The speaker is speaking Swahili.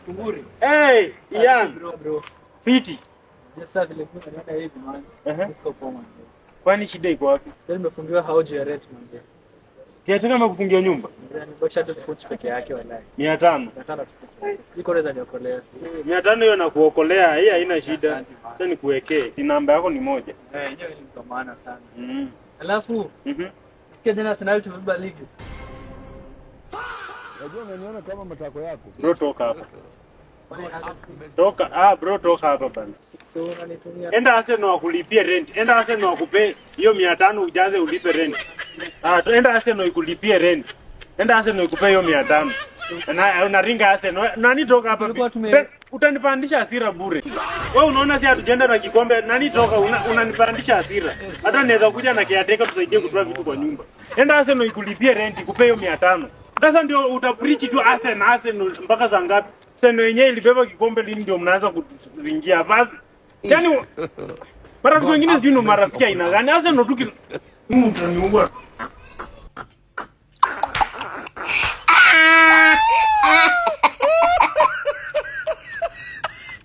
Kunguri. Hey, Ian. Bro. Fiti. Yes sir, vile kuna niona hivi man. Nisiko poa man. Kwani shida iko wapi? Leo nimefungiwa house ya rent man. Kiataka amekufungia nyumba? Yaani bosha tu kuchi peke yake wallahi. 500. 500 tu. Siko naweza niokolea. 500 hiyo nakuokolea, hii haina shida. Acha nikuwekee. Namba yako ni moja. Hiyo ni kwa maana sana. Alafu, sikia jana Arsenal tumebeba ligi. Unajua unaniona kama matako yako. Bro toka hapa. Toka, bro toka hapa bana. So unanitumia. Enda Arsenal wakulipie rent. Enda Arsenal wakupe hiyo 500 ujaze ulipe rent. Enda Arsenal ikulipie rent. Enda Arsenal ikupe hiyo 500. Na unaringa Arsenal. Nani toka hapa? Utanipandisha hasira bure. Wewe unaona si hatujenda na kikombe. Nani toka unanipandisha hasira. Hata naweza kuja na kiateka tusaidie kutoa vitu kwa nyumba. Enda Arsenal ikulipie rent, ikupe hiyo 500. Sasa ndio utapreach tu Arsenal mpaka saa ngapi? Sasa wenyewe ilibeba kikombe lini ndio mnaanza kuringia hapa. Yaani marafiki wengine sijui ndo marafiki aina gani. Arsenal tu mtu ni